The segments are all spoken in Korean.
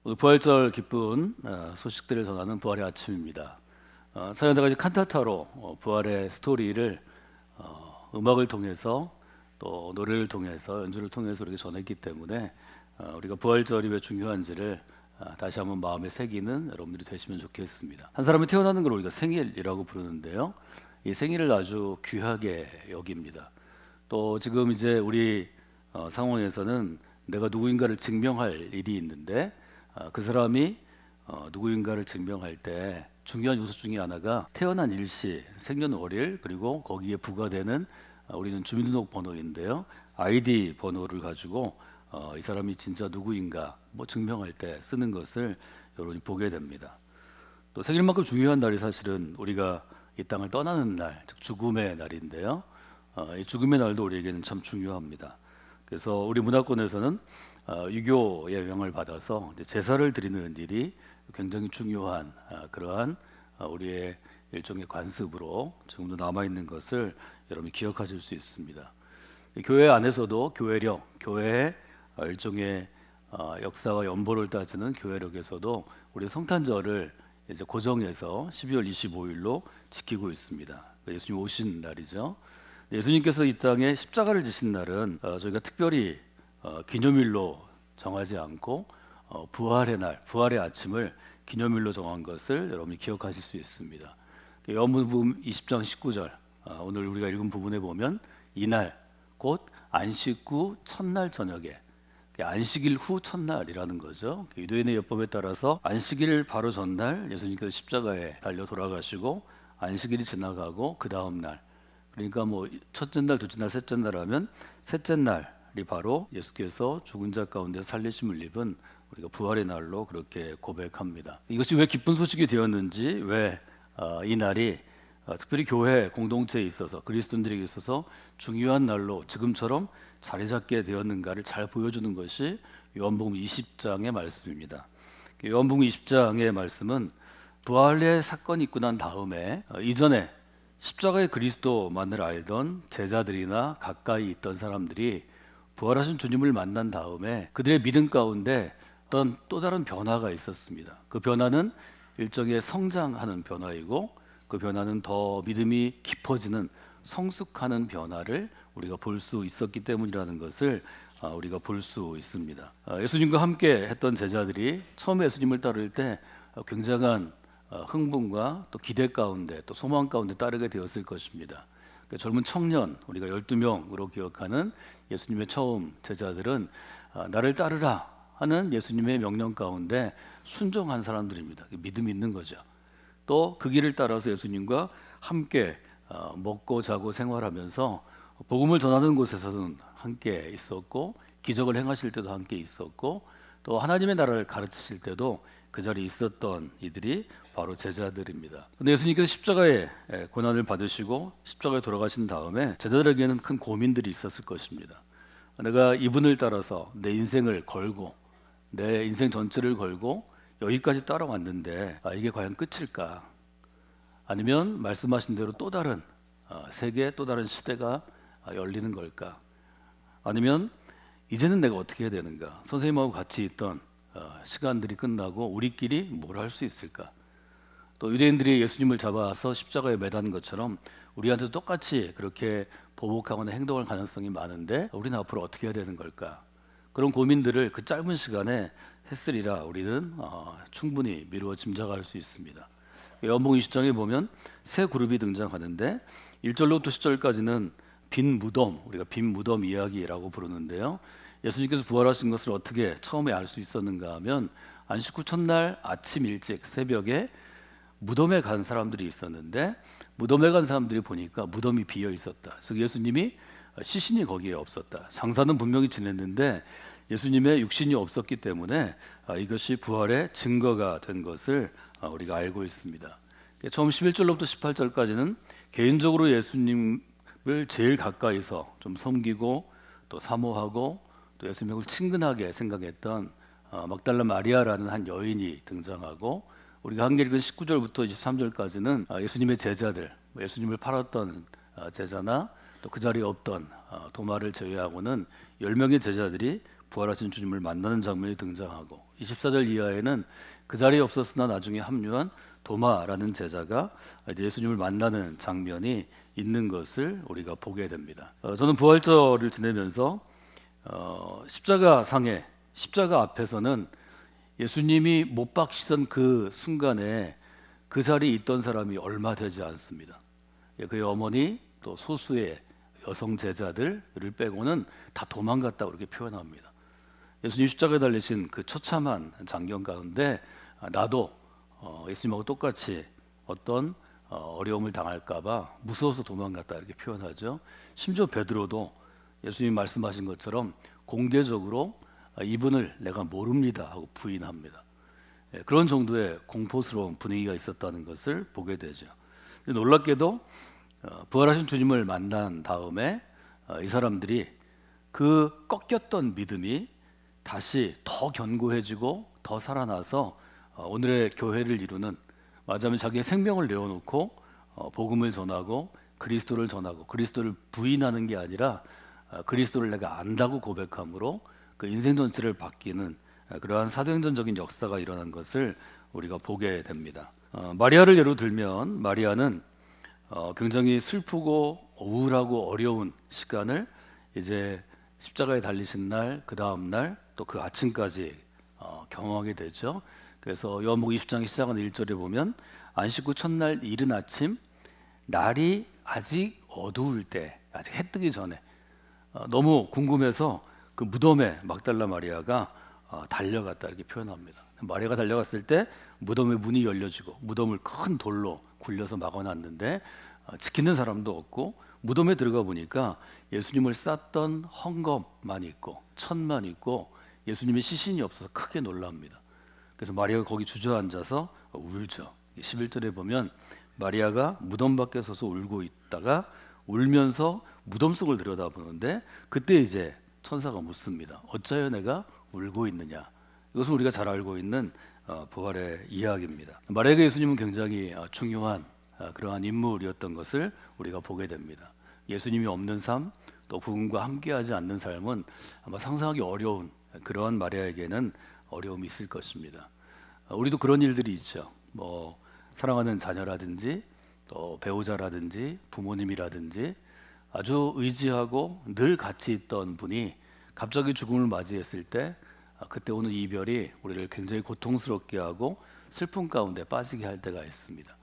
오늘 부활절 기쁜 소식들을 전하는 부활의 아침입니다. 사연자가 칸타타로 부활의 스토리를 음악을 통해서 또 노래를 통해서 연주를 통해서 우리에게 전했기 때문에 우리가 부활절이 왜 중요한지를 다시 한번 마음에 새기는 여러분들이 되시면 좋겠습니다. 한 사람이 태어나는 걸 우리가 생일이라고 부르는데요. 이 생일을 아주 귀하게 여깁니다. 또 지금 이제 우리 상황에서는 내가 누구인가를 증명할 일이 있는데 그 사람이 누구인가를 증명할 때 중요한 요소 중에 하나가 태어난 일시, 생년월일 그리고 거기에 부과되는 우리는 주민등록번호인데요. 아이디 번호를 가지고 이 사람이 진짜 누구인가 뭐 증명할 때 쓰는 것을 여러분이 보게 됩니다. 또 생일만큼 중요한 날이 사실은 우리가 이 땅을 떠나는 날, 즉 죽음의 날인데요. 이 죽음의 날도 우리에게는 참 중요합니다. 그래서 우리 문화권에서는 유교의 영향을 받아서 이제 제사를 드리는 일이 굉장히 중요한 그러한 우리의 일종의 관습으로 지금도 남아 있는 것을 여러분이 기억하실 수 있습니다. 교회 안에서도 교회력, 교회의 일종의 역사와 연보를 따지는 교회력에서도 우리 성탄절을 이제 고정해서 12월 25일로 지키고 있습니다. 예수님 오신 날이죠. 예수님께서 이 땅에 십자가를 지신 날은 저희가 특별히 기념일로 정하지 않고 부활의 날, 부활의 아침을 기념일로 정한 것을 여러분이 기억하실 수 있습니다. 요한복음 20장 19절 오늘 우리가 읽은 부분에 보면 이날 곧 안식 후 첫날 저녁에 안식일 후 첫날이라는 거죠. 유대인의 율법에 따라서 안식일 바로 전날 예수님께서 십자가에 달려 돌아가시고 안식일이 지나가고 그 다음 날 그러니까 뭐 첫째 날, 둘째 날, 셋째 날 하면 셋째 날이 바로 예수께서 죽은 자 가운데 살리심을 입은 우리가 부활의 날로 그렇게 고백합니다. 이것이 왜 기쁜 소식이 되었는지 왜 이 날이 특별히 교회 공동체에 있어서 그리스도인들에게 있어서 중요한 날로 지금처럼 자리 잡게 되었는가를 잘 보여주는 것이 요한복음 20장의 말씀입니다. 요한복음 20장의 말씀은 부활의 사건이 있고 난 다음에 이전에 십자가의 그리스도만을 알던 제자들이나 가까이 있던 사람들이 부활하신 주님을 만난 다음에 그들의 믿음 가운데 어떤 또 다른 변화가 있었습니다. 그 변화는 일종의 성장하는 변화이고 그 변화는 더 믿음이 깊어지는 성숙하는 변화를 우리가 볼 수 있었기 때문이라는 것을 우리가 볼 수 있습니다. 예수님과 함께 했던 제자들이 처음에 예수님을 따를 때 굉장한 흥분과 또 기대 가운데 또 소망 가운데 따르게 되었을 것입니다. 그 젊은 청년 우리가 12명으로 기억하는 예수님의 처음 제자들은 나를 따르라 하는 예수님의 명령 가운데 순종한 사람들입니다. 믿음이 있는 거죠. 또 그 길을 따라서 예수님과 함께 먹고 자고 생활하면서 복음을 전하는 곳에서는 함께 있었고 기적을 행하실 때도 함께 있었고 또 하나님의 나라를 가르치실 때도 그 자리에 있었던 이들이 바로 제자들입니다. 근데 예수님께서 십자가의 고난을 받으시고 십자가에 돌아가신 다음에 제자들에게는 큰 고민들이 있었을 것입니다. 내가 이분을 따라서 내 인생을 걸고 내 인생 전체를 걸고 여기까지 따라왔는데 이게 과연 끝일까? 아니면 말씀하신 대로 또 다른 세계 또 다른 시대가 열리는 걸까? 아니면 이제는 내가 어떻게 해야 되는가? 선생님하고 같이 있던 시간들이 끝나고 우리끼리 뭘 할 수 있을까? 또 유대인들이 예수님을 잡아서 십자가에 매단 것처럼 우리한테도 똑같이 그렇게 보복하거나 행동할 가능성이 많은데 우리는 앞으로 어떻게 해야 되는 걸까? 그런 고민들을 그 짧은 시간에 했으리라 우리는 충분히 미루어 짐작할 수 있습니다. 요한복음 20장에 보면 세 그룹이 등장하는데 1절로부터 10절까지는 빈 무덤, 우리가 빈 무덤 이야기라고 부르는데요. 예수님께서 부활하신 것을 어떻게 처음에 알 수 있었는가 하면 안식 후 첫날 아침 일찍 새벽에 무덤에 간 사람들이 있었는데 무덤에 간 사람들이 보니까 무덤이 비어 있었다. 그래서 예수님이 시신이 거기에 없었다. 장사는 분명히 지냈는데 예수님의 육신이 없었기 때문에 이것이 부활의 증거가 된 것을 우리가 알고 있습니다. 처음 11절로부터 18절까지는 개인적으로 예수님을 제일 가까이서 좀 섬기고 또 사모하고 또 예수님을 친근하게 생각했던 막달라 마리아라는 한 여인이 등장하고 우리가 한개 읽은 19절부터 23절까지는 예수님의 제자들, 예수님을 팔았던 제자나 또 그 자리에 없던 도마를 제외하고는 10명의 제자들이 부활하신 주님을 만나는 장면이 등장하고 24절 이하에는 그 자리에 없었으나 나중에 합류한 도마라는 제자가 이제 예수님을 만나는 장면이 있는 것을 우리가 보게 됩니다. 저는 부활절을 지내면서 십자가 상에 십자가 앞에서는 예수님이 못 박히던 그 순간에 그 자리에 있던 사람이 얼마 되지 않습니다. 그의 어머니 또 소수의 여성 제자들을 빼고는 다 도망갔다고 이렇게 표현합니다. 예수님 십자가에 달리신 그 처참한 장면 가운데 나도 예수님하고 똑같이 어떤 어려움을 당할까봐 무서워서 도망갔다 이렇게 표현하죠. 심지어 베드로도 예수님 말씀하신 것처럼 공개적으로 이분을 내가 모릅니다 하고 부인합니다. 그런 정도의 공포스러운 분위기가 있었다는 것을 보게 되죠. 놀랍게도 부활하신 주님을 만난 다음에 이 사람들이 그 꺾였던 믿음이 다시 더 견고해지고 더 살아나서 오늘의 교회를 이루는, 말하자면 자기의 생명을 내어놓고 복음을 전하고 그리스도를 전하고 그리스도를 부인하는 게 아니라 그리스도를 내가 안다고 고백함으로 그 인생 전체를 바뀌는 그러한 사도행전적인 역사가 일어난 것을 우리가 보게 됩니다. 마리아를 예로 들면 마리아는 굉장히 슬프고 우울하고 어려운 시간을 이제 십자가에 달리신 날, 그 다음 날, 또 그 아침까지 경험하게 되죠. 그래서 요한복음 20장의 시작하는 1절에 보면 안식 후 첫날 이른 아침 날이 아직 어두울 때, 아직 해 뜨기 전에 너무 궁금해서 그 무덤에 막달라 마리아가 달려갔다 이렇게 표현합니다. 마리아가 달려갔을 때 무덤의 문이 열려지고 무덤을 큰 돌로 굴려서 막아놨는데 지키는 사람도 없고 무덤에 들어가 보니까 예수님을 쌌던 헝겊만 있고 천만 있고 예수님의 시신이 없어서 크게 놀랍니다. 그래서 마리아가 거기 주저앉아서 울죠. 11절에 보면 마리아가 무덤 밖에 서서 울고 있다가 울면서 무덤 속을 들여다보는데 그때 이제 천사가 묻습니다. 어찌하여 내가 울고 있느냐? 이것은 우리가 잘 알고 있는 부활의 이야기입니다. 마리아가 예수님은 굉장히 중요한 그러한 인물이었던 것을 우리가 보게 됩니다. 예수님이 없는 삶, 또 그분과 함께하지 않는 삶은 아마 상상하기 어려운 그러한 마리아에게는 어려움이 있을 것입니다. 우리도 그런 일들이 있죠. 뭐 사랑하는 자녀라든지 또 배우자라든지 부모님이라든지 아주 의지하고 늘 같이 있던 분이 갑자기 죽음을 맞이했을 때 그때 오는 이별이 우리를 굉장히 고통스럽게 하고 슬픔 가운데 빠지게 할 때가 있습니다.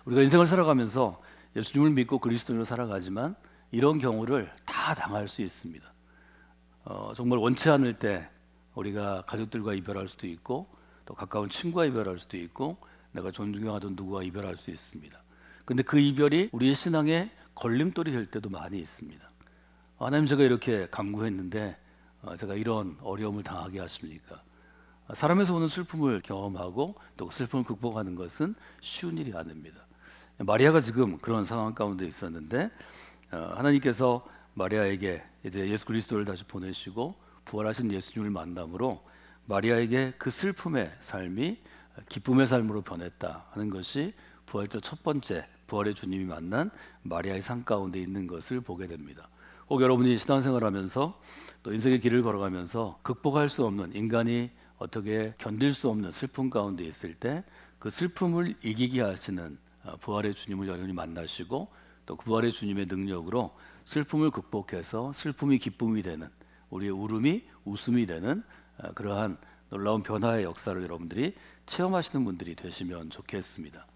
우리가 인생을 살아가면서 예수님을 믿고 그리스도인으로 살아가지만 이런 경우를 다 당할 수 있습니다. 정말 원치 않을 때 우리가 가족들과 이별할 수도 있고 또 가까운 친구와 이별할 수도 있고 내가 존경하던 누구와 이별할 수 있습니다. 근데 그 이별이 우리의 신앙에 걸림돌이 될 때도 많이 있습니다. 하나님, 제가 이렇게 간구했는데 제가 이런 어려움을 당하게 하십니까? 사람에서 오는 슬픔을 경험하고 또 슬픔을 극복하는 것은 쉬운 일이 아닙니다. 마리아가 지금 그런 상황 가운데 있었는데 하나님께서 마리아에게 이제 예수 그리스도를 다시 보내시고 부활하신 예수님을 만남으로 마리아에게 그 슬픔의 삶이 기쁨의 삶으로 변했다 하는 것이 부활절 첫 번째 부활의 주님이 만난 마리아의 삶 가운데 있는 것을 보게 됩니다. 혹 여러분이 신앙생활하면서 또 인생의 길을 걸어가면서 극복할 수 없는, 인간이 어떻게 견딜 수 없는 슬픔 가운데 있을 때 그 슬픔을 이기게 하시는 부활의 주님을 여러분이 만나시고 또 그 부활의 주님의 능력으로 슬픔을 극복해서 슬픔이 기쁨이 되는, 우리의 울음이 웃음이 되는 그러한 놀라운 변화의 역사를 여러분들이 체험하시는 분들이 되시면 좋겠습니다.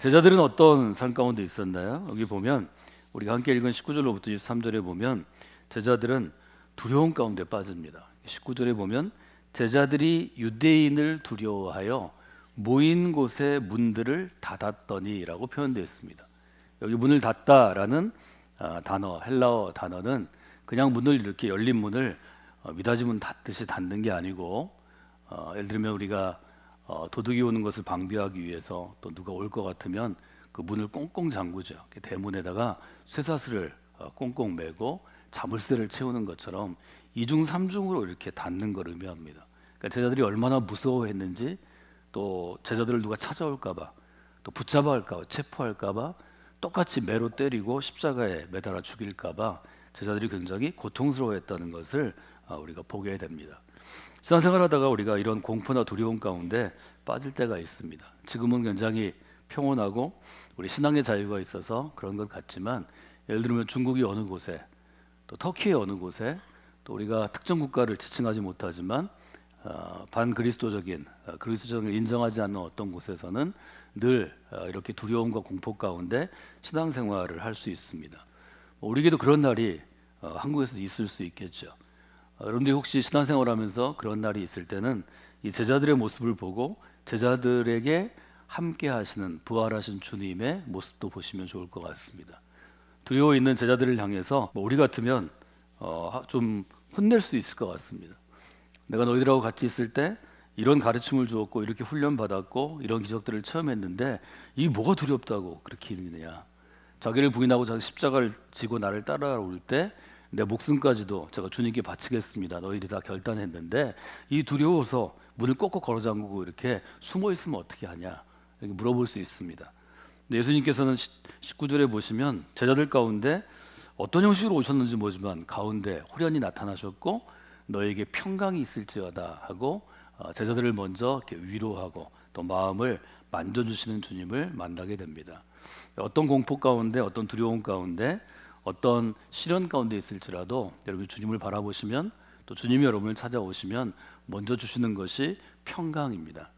제자들은 어떤 삶 가운데 있었나요? 여기 보면 우리가 함께 읽은 19절로부터 23절에 보면 제자들은 두려움 가운데 빠집니다. 19절에 보면 제자들이 유대인을 두려워하여 모인 곳의 문들을 닫았더니라고 표현되어 있습니다. 여기 문을 닫다라는 단어, 헬라어 단어는 그냥 문을 이렇게 열린 문을 미닫이 문 닫듯이 닫는 게 아니고 예를 들면 우리가 도둑이 오는 것을 방비하기 위해서 또 누가 올 것 같으면 그 문을 꽁꽁 잠그죠. 대문에다가 쇠사슬을 꽁꽁 매고 자물쇠를 채우는 것처럼 이중 삼중으로 이렇게 닫는 걸 의미합니다. 그러니까 제자들이 얼마나 무서워했는지, 또 제자들을 누가 찾아올까봐, 또 붙잡아 할까봐, 체포할까봐, 똑같이 매로 때리고 십자가에 매달아 죽일까봐 제자들이 굉장히 고통스러워했다는 것을 우리가 보게 됩니다. 신앙생활하다가 우리가 이런 공포나 두려움 가운데 빠질 때가 있습니다. 지금은 굉장히 평온하고 우리 신앙의 자유가 있어서 그런 것 같지만, 예를 들면 중국이 어느 곳에, 또 터키의 어느 곳에, 또 우리가 특정 국가를 지칭하지 못하지만 반그리스도적인 그리스도적인 인정하지 않는 어떤 곳에서는 늘 이렇게 두려움과 공포 가운데 신앙생활을 할 수 있습니다. 우리에게도 그런 날이 한국에서 있을 수 있겠죠. 여러분들이 혹시 신앙생활하면서 그런 날이 있을 때는 이 제자들의 모습을 보고 제자들에게 함께 하시는 부활하신 주님의 모습도 보시면 좋을 것 같습니다. 두려워 있는 제자들을 향해서 우리 같으면 좀 혼낼 수 있을 것 같습니다. 내가 너희들하고 같이 있을 때 이런 가르침을 주었고 이렇게 훈련 받았고 이런 기적들을 체험했는데 이 뭐가 두렵다고 그렇게 있느냐. 자기를 부인하고 자기 십자가를 지고 나를 따라올 때 내 목숨까지도 제가 주님께 바치겠습니다. 너희들이 다 결단했는데 이 두려워서 문을 꼭꼭 걸어 잠그고 이렇게 숨어 있으면 어떻게 하냐 이렇게 물어볼 수 있습니다. 근데 예수님께서는 19절에 보시면 제자들 가운데 어떤 형식으로 오셨는지 모르지만 가운데 호련히 나타나셨고 너에게 평강이 있을지어다 하고 제자들을 먼저 이렇게 위로하고 또 마음을 만져주시는 주님을 만나게 됩니다. 어떤 공포 가운데, 어떤 두려움 가운데, 어떤 시련 가운데 있을지라도 여러분이 주님을 바라보시면, 또 주님이 여러분을 찾아오시면 먼저 주시는 것이 평강입니다.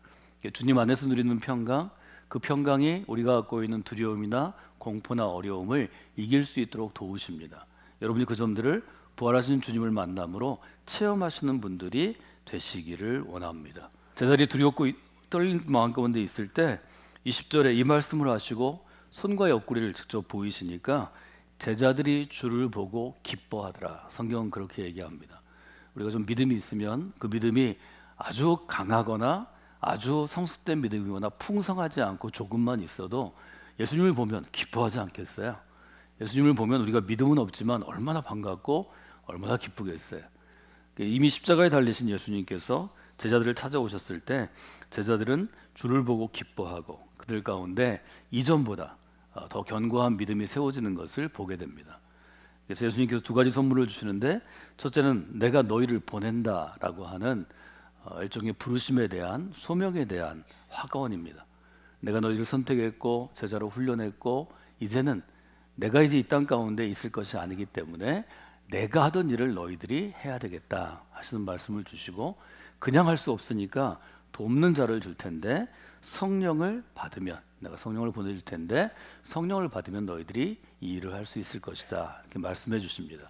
주님 안에서 누리는 평강, 그 평강이 우리가 갖고 있는 두려움이나 공포나 어려움을 이길 수 있도록 도우십니다. 여러분이 그 점들을 부활하신 주님을 만남으로 체험하시는 분들이 되시기를 원합니다. 제자들이 두렵고 떨린 마음 가운데 있을 때 20절에 이 말씀을 하시고 손과 옆구리를 직접 보이시니까 제자들이 주를 보고 기뻐하더라. 성경은 그렇게 얘기합니다. 우리가 좀 믿음이 있으면 그 믿음이 아주 강하거나 아주 성숙된 믿음이거나 풍성하지 않고 조금만 있어도 예수님을 보면 기뻐하지 않겠어요? 예수님을 보면 우리가 믿음은 없지만 얼마나 반갑고 얼마나 기쁘겠어요. 이미 십자가에 달리신 예수님께서 제자들을 찾아오셨을 때 제자들은 주를 보고 기뻐하고 그들 가운데 이전보다 더 견고한 믿음이 세워지는 것을 보게 됩니다. 그래서 예수님께서 두 가지 선물을 주시는데, 첫째는 내가 너희를 보낸다라고 하는 일종의 부르심에 대한, 소명에 대한 화가원입니다. 내가 너희를 선택했고 제자로 훈련했고 이제는 내가 이제 이 땅 가운데 있을 것이 아니기 때문에 내가 하던 일을 너희들이 해야 되겠다 하시는 말씀을 주시고, 그냥 할 수 없으니까 돕는 자를 줄 텐데 성령을 받으면, 내가 성령을 보내줄 텐데 성령을 받으면 너희들이 이 일을 할 수 있을 것이다 이렇게 말씀해 주십니다.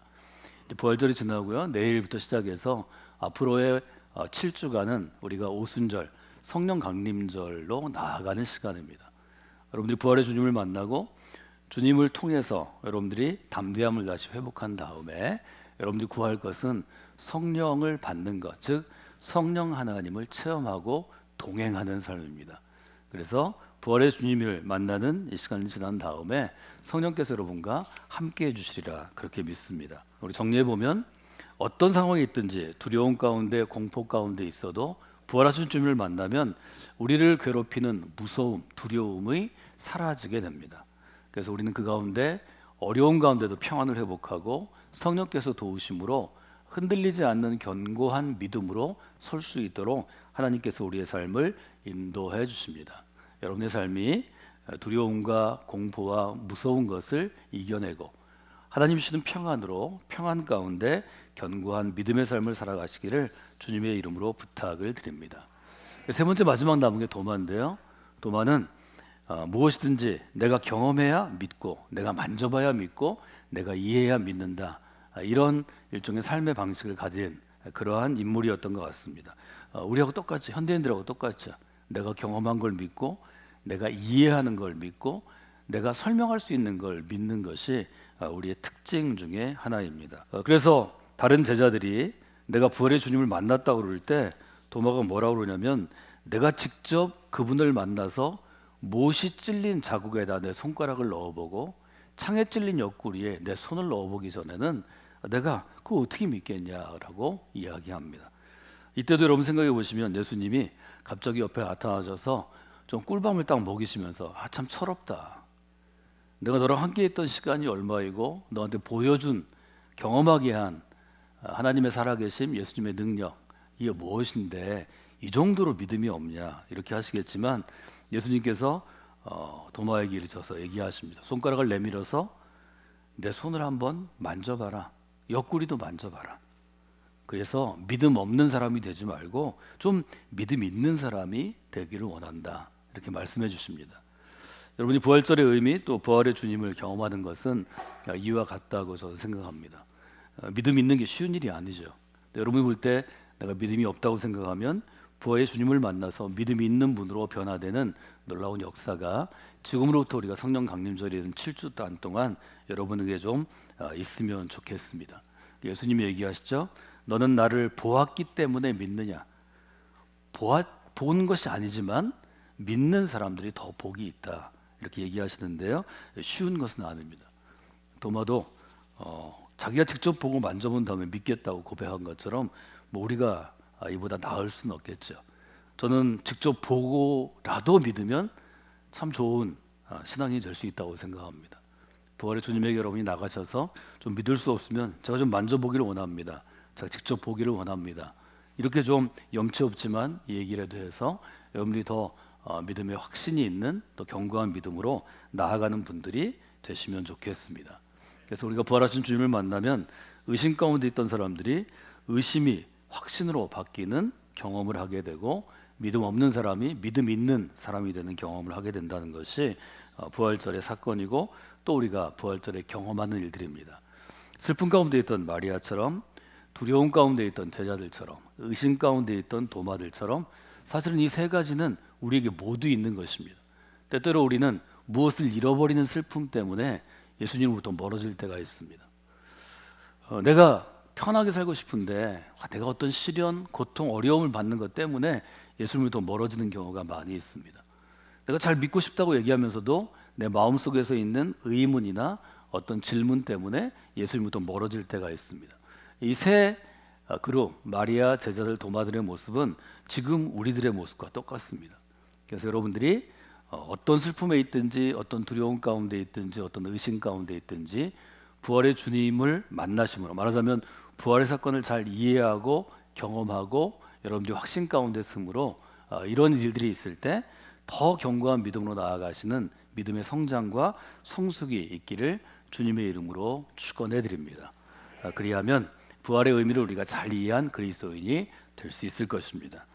부활절이 지나고요, 내일부터 시작해서 앞으로의 7주간은 우리가 오순절 성령 강림절로 나아가는 시간입니다. 여러분들이 부활의 주님을 만나고 주님을 통해서 여러분들이 담대함을 다시 회복한 다음에 여러분들이 구할 것은 성령을 받는 것, 즉 성령 하나님을 체험하고 동행하는 삶입니다. 그래서 부활의 주님을 만나는 이 시간이 지난 다음에 성령께서 여러분과 함께 해주시리라 그렇게 믿습니다. 우리 정리해 보면 어떤 상황이 있든지 두려움 가운데 공포 가운데 있어도 부활하신 주님을 만나면 우리를 괴롭히는 무서움, 두려움이 사라지게 됩니다. 그래서 우리는 그 가운데 어려운 가운데도 평안을 회복하고 성령께서 도우심으로 흔들리지 않는 견고한 믿음으로 설 수 있도록 하나님께서 우리의 삶을 인도해 주십니다. 여러분의 삶이 두려움과 공포와 무서운 것을 이겨내고 하나님 주시는 평안으로, 평안 가운데 견고한 믿음의 삶을 살아가시기를 주님의 이름으로 부탁을 드립니다. 세 번째, 마지막 남은 게 도마인데요. 도마는 무엇이든지 내가 경험해야 믿고, 내가 만져봐야 믿고, 내가 이해해야 믿는다, 이런 일종의 삶의 방식을 가진 그러한 인물이었던 것 같습니다. 우리하고 똑같이, 현대인들하고 똑같죠. 내가 경험한 걸 믿고, 내가 이해하는 걸 믿고, 내가 설명할 수 있는 걸 믿는 것이 우리의 특징 중에 하나입니다. 그래서 다른 제자들이 내가 부활의 주님을 만났다고 그럴 때 도마가 뭐라고 그러냐면, 내가 직접 그분을 만나서 못이 찔린 자국에다 내 손가락을 넣어보고 창에 찔린 옆구리에 내 손을 넣어보기 전에는 내가 그거 어떻게 믿겠냐라고 이야기합니다. 이때도 여러분 생각해 보시면 예수님이 갑자기 옆에 나타나셔서 좀 꿀밤을 딱 먹이시면서 참 철없다. 내가 너랑 함께 했던 시간이 얼마이고 너한테 보여준 경험하게 한 하나님의 살아계심, 예수님의 능력, 이게 무엇인데 이 정도로 믿음이 없냐 이렇게 하시겠지만, 예수님께서 도마에게 이르셔서 얘기하십니다. 손가락을 내밀어서 내 손을 한번 만져봐라, 옆구리도 만져봐라. 그래서 믿음 없는 사람이 되지 말고 좀 믿음 있는 사람이 되기를 원한다, 이렇게 말씀해 주십니다. 여러분이 부활절의 의미, 또 부활의 주님을 경험하는 것은 이와 같다고 저는 생각합니다. 믿음 있는 게 쉬운 일이 아니죠. 여러분이 볼 때 내가 믿음이 없다고 생각하면 부활의 주님을 만나서 믿음이 있는 분으로 변화되는 놀라운 역사가 지금으로부터 우리가 성령 강림절이든 7주 동안 여러분에게 좀 있으면 좋겠습니다. 예수님이 얘기하시죠. 너는 나를 보았기 때문에 믿느냐. 본 것이 아니지만 믿는 사람들이 더 복이 있다, 이렇게 얘기하시는데요. 쉬운 것은 아닙니다. 도마도 자기가 직접 보고 만져본 다음에 믿겠다고 고백한 것처럼 뭐 우리가 이보다 나을 수는 없겠죠. 저는 직접 보고라도 믿으면 참 좋은 신앙이 될 수 있다고 생각합니다. 부활의 주님에게 여러분이 나가셔서 좀 믿을 수 없으면 제가 좀 만져보기를 원합니다, 제가 직접 보기를 원합니다, 이렇게 좀 염치 없지만 얘기라도 해서 여러분들이 더 믿음에 확신이 있는, 또 견고한 믿음으로 나아가는 분들이 되시면 좋겠습니다. 그래서 우리가 부활하신 주님을 만나면 의심 가운데 있던 사람들이 의심이 확신으로 바뀌는 경험을 하게 되고, 믿음 없는 사람이 믿음 있는 사람이 되는 경험을 하게 된다는 것이 부활절의 사건이고, 또 우리가 부활절에 경험하는 일들입니다. 슬픔 가운데 있던 마리아처럼, 두려움 가운데 있던 제자들처럼, 의심 가운데 있던 도마들처럼 사실은 이 세 가지는 우리에게 모두 있는 것입니다. 때때로 우리는 무엇을 잃어버리는 슬픔 때문에 예수님으로부터 멀어질 때가 있습니다. 내가 편하게 살고 싶은데 내가 어떤 시련, 고통, 어려움을 받는 것 때문에 예수님으로부터 멀어지는 경우가 많이 있습니다. 내가 잘 믿고 싶다고 얘기하면서도 내 마음속에서 있는 의문이나 어떤 질문 때문에 예수님으로부터 멀어질 때가 있습니다. 이 세 그룹, 마리아, 제자들, 도마들의 모습은 지금 우리들의 모습과 똑같습니다. 그래서 여러분들이 어떤 슬픔에 있든지, 어떤 두려움 가운데 있든지, 어떤 의심 가운데 있든지 부활의 주님을 만나심으로, 말하자면 부활의 사건을 잘 이해하고 경험하고 여러분들이 확신 가운데 있으므로 이런 일들이 있을 때 더 견고한 믿음으로 나아가시는 믿음의 성장과 성숙이 있기를 주님의 이름으로 축원해 드립니다. 그리하면 부활의 의미를 우리가 잘 이해한 그리스도인이 될 수 있을 것입니다.